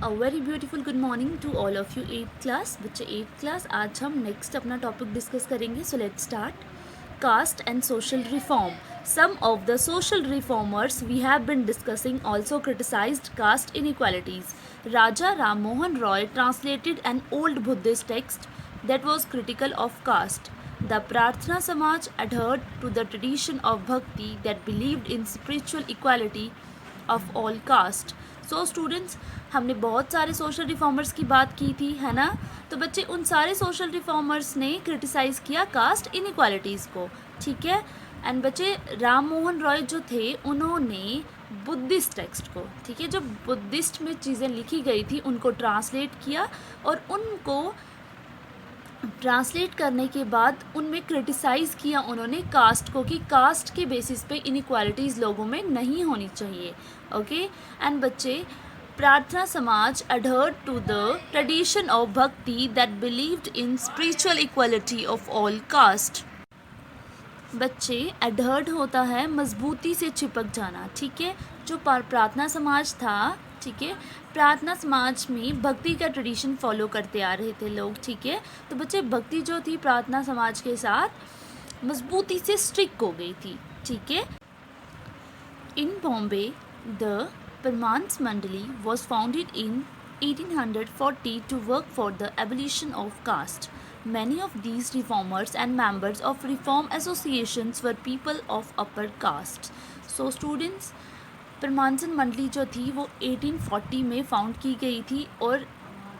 A very beautiful good morning to all of you eighth class बच्चे eighth class. आज हम next अपना topic discuss करेंगे। So let's start. Caste and social reform. Some of the social reformers we have been discussing also criticized caste inequalities. Raja Ram Mohan Roy translated an old Buddhist text that was critical of caste. The Prarthana Samaj adhered to the tradition of bhakti that believed in spiritual equality of all caste. So students, हमने बहुत सारे social reformers की बात की थी, है ना। तो बच्चे उन सारे सोशल रिफॉर्मर्स ने क्रिटिसाइज़ किया कास्ट इनइक्वालिटीज़ को, ठीक है। एंड बच्चे राम मोहन रॉय जो थे उन्होंने बुद्धिस्ट टेक्स्ट को, ठीक है, जो बुद्धिस्ट में चीज़ें लिखी गई थी उनको ट्रांसलेट किया और उनको ट्रांसलेट करने के बाद उनमें क्रिटिसाइज़ किया उन्होंने कास्ट को कि कास्ट के बेसिस पे इनइक्वालिटीज़ लोगों में नहीं होनी चाहिए। ओके। एंड बच्चे प्रार्थना समाज adhered to the tradition of bhakti that believed in spiritual equality of all caste. बच्चे adhered होता है मजबूती से चिपक जाना, ठीक है। जो प्रार्थना समाज था, ठीक है, प्रार्थना समाज में भक्ति का ट्रेडिशन फॉलो करते आ रहे थे लोग, ठीक है। तो बच्चे भक्ति जो थी प्रार्थना समाज के साथ मजबूती से स्ट्रिक्ट हो गई थी, ठीक है। In Bombay the Parmans Mandali was founded in 1840 to work for the abolition of caste. Many of these reformers and members of reform associations were people of upper caste. So students, परमानसन मंडली जो थी वो 1840 में फाउंड की गई थी और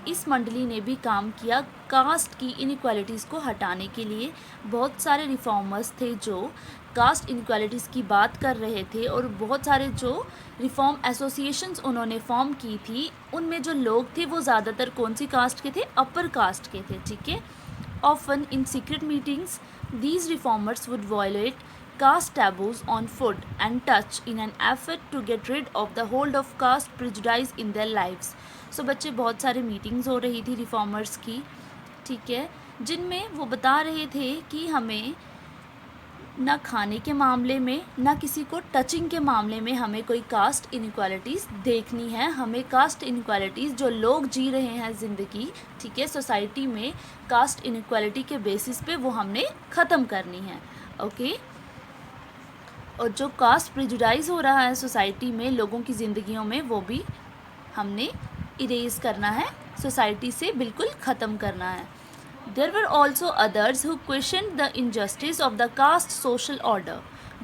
इस मंडली ने भी काम किया कास्ट की इनइक्वालिटीज़ को हटाने के लिए। बहुत सारे रिफॉर्मर्स थे जो कास्ट इनइक्वालिटीज़ की बात कर रहे थे और बहुत सारे जो रिफॉर्म एसोसिएशंस उन्होंने फॉर्म की थी उनमें जो लोग थे वो ज़्यादातर कौन सी कास्ट के थे? अपर कास्ट के थे, ठीक है। Often in secret meetings these reformers would violate caste taboos on food and touch in an effort to get rid of the hold of caste prejudice in their lives. So बच्चे बहुत सारे meetings हो रही थी reformers की, ठीक है, जिनमें वो बता रहे थे कि हमें ना खाने के मामले में ना किसी को टचिंग के मामले में हमें कोई कास्ट इनइक्वालिटीज़ देखनी है। हमें कास्ट इनइक्वालिटीज़ जो लोग जी रहे हैं ज़िंदगी, ठीक है, सोसाइटी में कास्ट इनइक्वालिटी के बेसिस पे वो हमने ख़त्म करनी है। ओके। और जो कास्ट प्रिजुडाइज हो रहा है सोसाइटी में लोगों की ज़िंदगियों में वो भी हमने इरेज करना है, सोसाइटी से बिल्कुल ख़त्म करना है। There were also others who questioned the injustice of the caste social order.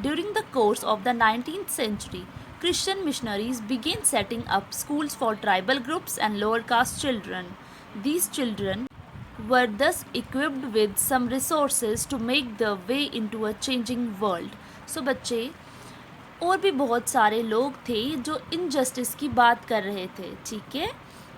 During the course of the 19th century, Christian missionaries began setting up schools for tribal groups and lower caste children. These children were thus equipped with some resources to make their way into a changing world. So बच्चे और भी बहुत सारे लोग थे जो injustice की बात कर रहे थे, ठीक है।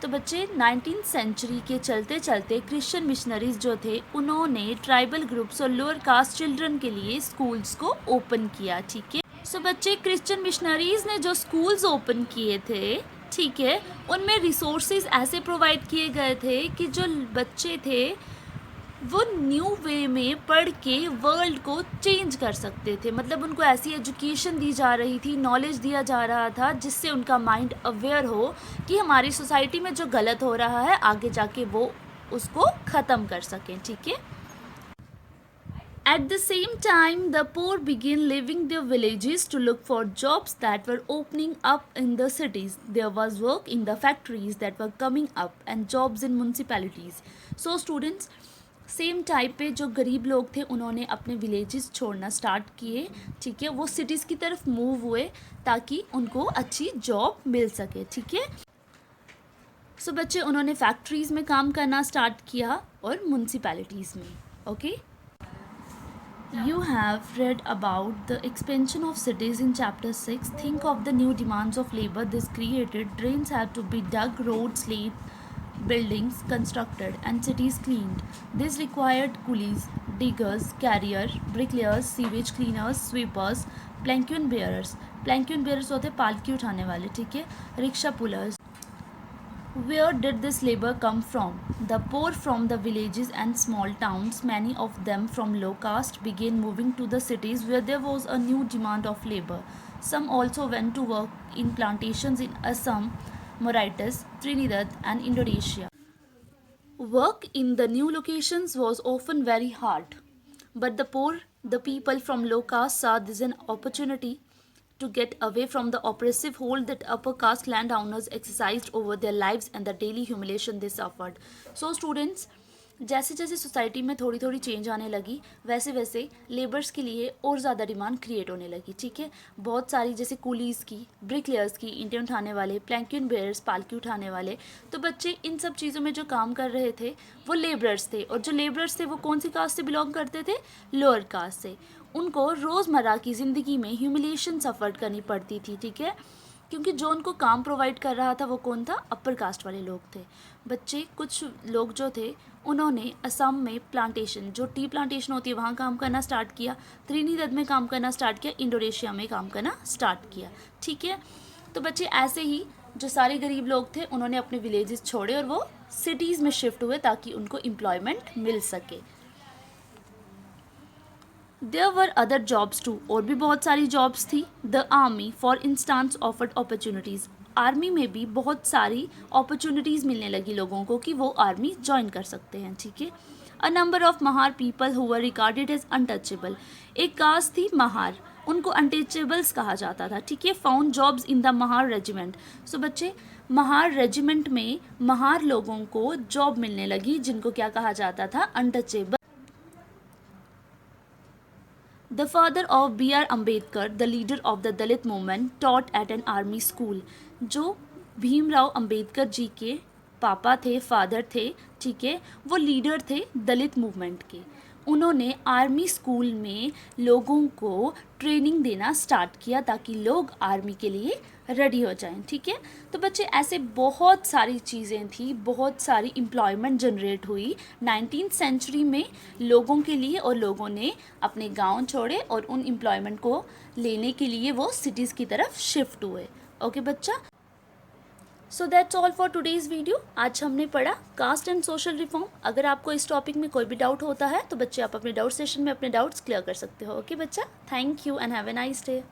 तो बच्चे 19th सेंचुरी के चलते चलते क्रिश्चियन मिशनरीज जो थे उन्होंने ट्राइबल ग्रुप्स और लोअर कास्ट चिल्ड्रन के लिए स्कूल्स को ओपन किया, ठीक है। सो बच्चे क्रिश्चियन मिशनरीज ने जो स्कूल्स ओपन किए थे, ठीक है, उनमें रिसोर्सेज ऐसे प्रोवाइड किए गए थे कि जो बच्चे थे वो न्यू वे में पढ़ के वर्ल्ड को चेंज कर सकते थे। मतलब उनको ऐसी एजुकेशन दी जा रही थी, नॉलेज दिया जा रहा था जिससे उनका माइंड अवेयर हो कि हमारी सोसाइटी में जो गलत हो रहा है आगे जाके वो उसको ख़त्म कर सकें, ठीक है। At the same time, the poor began leaving their villages to look for jobs that were opening up in the cities. There was work in the factories that were coming up and jobs in municipalities. So students, same type पे जो गरीब लोग थे उन्होंने अपने villages छोड़ना start किए, ठीक है, वो सिटीज़ की तरफ मूव हुए ताकि उनको अच्छी जॉब मिल सके, ठीक है। सो बच्चे उन्होंने फैक्ट्रीज़ में काम करना स्टार्ट किया और म्यूनसिपैलिटीज़ में। Okay. You have read about the expansion of cities in chapter 6. Think of the new demands of labor this created. Drains had to be dug, roads laid, buildings constructed and cities cleaned. This required coolies, diggers, carrier, bricklayers, sewage cleaners, sweepers, plank bearers. Plank bearers होते पालकी उठाने वाले, ठीक है, rickshaw pullers. Where did this labor come from? The poor from the villages and small towns, many of them from low caste, began moving to the cities where there was a new demand of labor. Some also went to work in plantations in Assam, Mauritius, Trinidad, and Indonesia. Work in the new locations was often very hard, but the people from low caste saw this an opportunity to get away from the oppressive hold that upper caste landowners exercised over their lives and the daily humiliation they suffered. So students, जैसे जैसे society में थोड़ी थोड़ी change आने लगी वैसे वैसे labours के लिए और ज़्यादा डिमांड क्रिएट होने लगी, ठीक है। बहुत सारी जैसे कूलीज़ की, ब्रिकलेयर्स की, ईंटें उठाने वाले, प्लैंक्यून बेयर्स, पालकी उठाने वाले, तो बच्चे इन सब चीज़ों में जो काम कर रहे थे वो लेबरर्स थे। और जो लेबरर्स थे वो कौन सी कास्ट से बिलोंग करते थे? लोअर कास्ट से। उनको रोज़मर्रा की ज़िंदगी में ह्यूमिलिएशन सफ़र करनी पड़ती थी, ठीक है, क्योंकि जो उनको काम प्रोवाइड कर रहा था वो कौन था? अपर कास्ट वाले लोग थे। बच्चे कुछ लोग जो थे उन्होंने असम में प्लांटेशन, जो टी प्लांटेशन होती है वहाँ काम करना स्टार्ट किया, त्रिनिदाद में काम करना स्टार्ट किया, इंडोनेशिया में काम करना स्टार्ट किया, ठीक है। तो बच्चे ऐसे ही जो सारे गरीब लोग थे उन्होंने अपने विलेजेस छोड़े और वो सिटीज़ में शिफ्ट हुए ताकि उनको एम्प्लॉयमेंट मिल सके। There were other jobs too, और भी बहुत सारी जॉब्स थी। The army for instance offered opportunities, army में भी बहुत सारी अपॉर्चुनिटीज़ मिलने लगी लोगों को कि वो आर्मी ज्वाइन कर सकते हैं, ठीक है। A number of Mahar people who were regarded as untouchable, एक कास्ट थी महार, उनको अनटचेबल्स कहा जाता था, ठीक है। Found jobs in the Mahar regiment, so बच्चे महार रेजिमेंट में महार लोगों को जॉब मिलने लगी जिनको क्या कहा जाता था? Untouchable. The father of B.R. Ambedkar, the leader of the Dalit movement, taught at an army school. जो भीमराव अंबेडकर जी के पापा थे, फादर थे, ठीक है, वो लीडर थे दलित मूवमेंट के। उन्होंने आर्मी स्कूल में लोगों को ट्रेनिंग देना स्टार्ट किया ताकि लोग आर्मी के लिए रेडी हो जाएं, ठीक है। तो बच्चे ऐसे बहुत सारी चीज़ें थी, बहुत सारी एम्प्लॉयमेंट जनरेट हुई 19th सेंचुरी में लोगों के लिए, और लोगों ने अपने गांव छोड़े और उन एम्प्लॉयमेंट को लेने के लिए वो सिटीज़ की तरफ शिफ्ट हुए। ओके बच्चा, so that's all for today's video. आज हमने पढ़ा कास्ट एंड सोशल रिफॉर्म। अगर आपको इस टॉपिक में कोई भी डाउट होता है तो बच्चे आप अपने डाउट सेशन में अपने डाउट्स क्लियर कर सकते हो। ओके बच्चा, thank you and have a nice day.